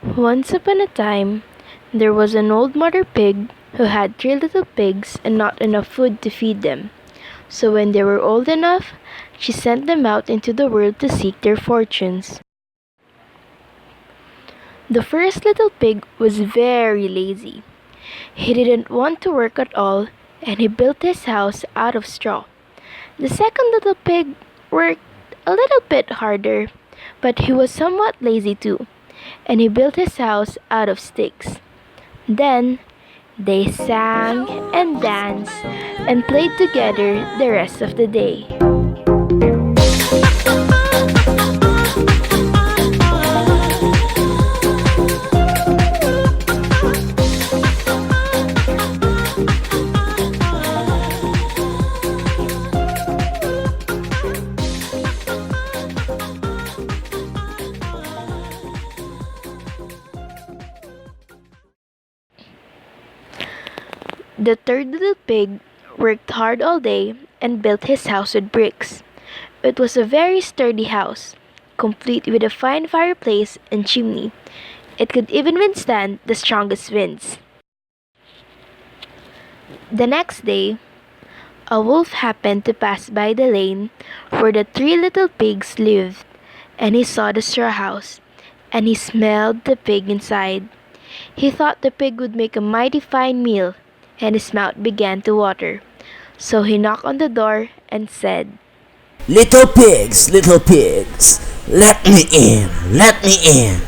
Once upon a time, there was an old mother pig who had three little pigs and not enough food to feed them. So when they were old enough, she sent them out into the world to seek their fortunes. The first little pig was very lazy. He didn't want to work at all, and he built his house out of straw. The second little pig worked a little bit harder, but he was somewhat lazy too, and he built his house out of sticks. Then they sang and danced and played together the rest of the day. The third little pig worked hard all day and built his house with bricks. It was a very sturdy house, complete with a fine fireplace and chimney. It could even withstand the strongest winds. The next day, a wolf happened to pass by the lane where the three little pigs lived, and he saw the straw house, and he smelled the pig inside. He thought the pig would make a mighty fine meal, and his mouth began to water. So he knocked on the door and said, little pigs, let me in, let me in.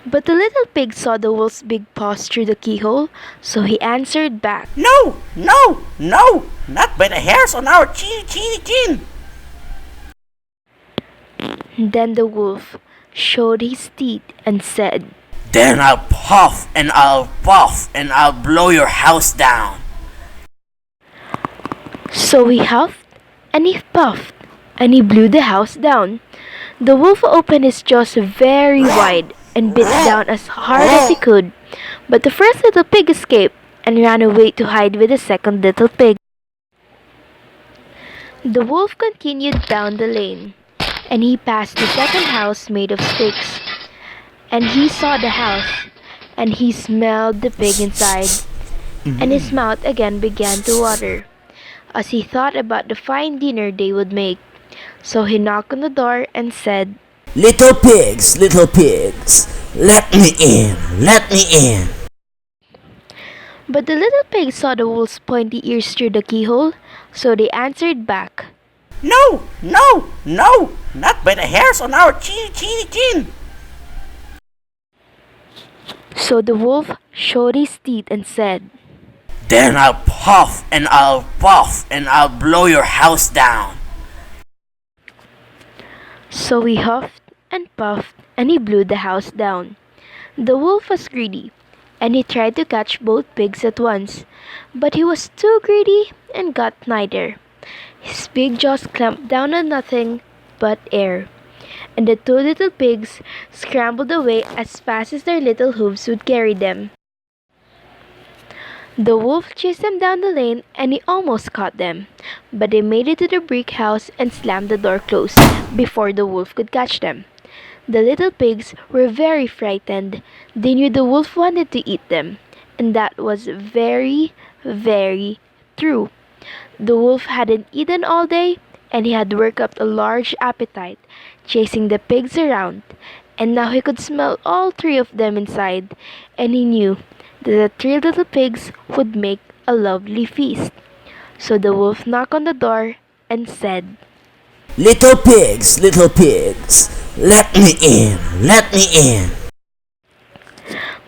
But the little pig saw the wolf's big paws through the keyhole, so he answered back, No, no, no, not by the hairs on our chinny chin. Then the wolf showed his teeth and said, Then I'll puff and I'll puff and I'll blow your house down. So he huffed and he puffed and he blew the house down. The wolf opened his jaws very wide and bit down as hard as he could. But the first little pig escaped and ran away to hide with the second little pig. The wolf continued down the lane, and he passed the second house made of sticks. And he saw the house, and he smelled the pig inside, and his mouth again began to water, as he thought about the fine dinner they would make. So he knocked on the door and said, Little pigs, let me in, let me in. But the little pig saw the wolf's pointy ears through the keyhole, so they answered back, No, no, no, not by the hairs on our chinny chin. So the wolf showed his teeth and said, Then I'll puff and I'll puff and I'll blow your house down. So he huffed and puffed and he blew the house down. The wolf was greedy, and he tried to catch both pigs at once, but he was too greedy and got neither. His big jaws clamped down on nothing but air, and the two little pigs scrambled away as fast as their little hooves would carry them. The wolf chased them down the lane and he almost caught them, but they made it to the brick house and slammed the door closed before the wolf could catch them. The little pigs were very frightened. They knew the wolf wanted to eat them, and that was very, very true. The wolf hadn't eaten all day, and he had worked up a large appetite, chasing the pigs around, and now he could smell all three of them inside, and he knew that the three little pigs would make a lovely feast. So the wolf knocked on the door and said, Little pigs, let me in, let me in.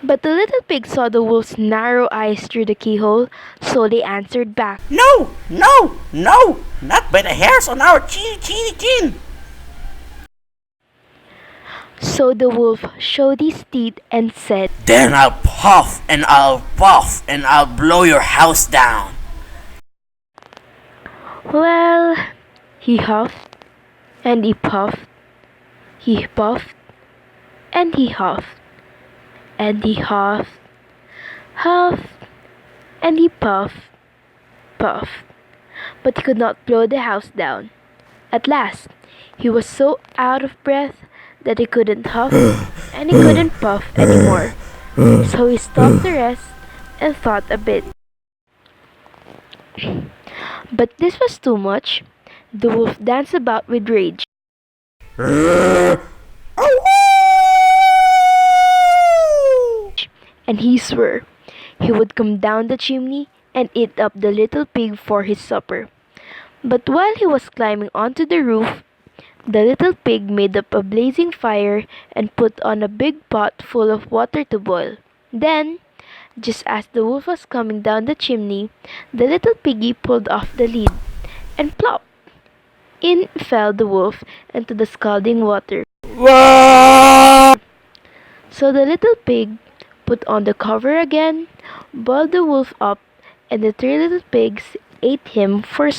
But the little pig saw the wolf's narrow eyes through the keyhole, so they answered back, No, no, no, not by the hairs on our chinny chin. So the wolf showed his teeth and said, Then I'll puff and I'll puff and I'll blow your house down. Well, he huffed and he puffed, and he huffed, and he huffed, and he puffed, but he could not blow the house down. At last, he was so out of breath that he couldn't huff and he couldn't puff anymore. So he stopped to rest and thought a bit. But this was too much. The wolf danced about with rage, and he swore he would come down the chimney and eat up the little pig for his supper. But while he was climbing onto the roof, the little pig made up a blazing fire and put on a big pot full of water to boil. Then, just as the wolf was coming down the chimney, the little piggy pulled off the lid, and plop! In fell the wolf into the scalding water. So the little pig put on the cover again, boiled the wolf up, and the three little pigs ate him for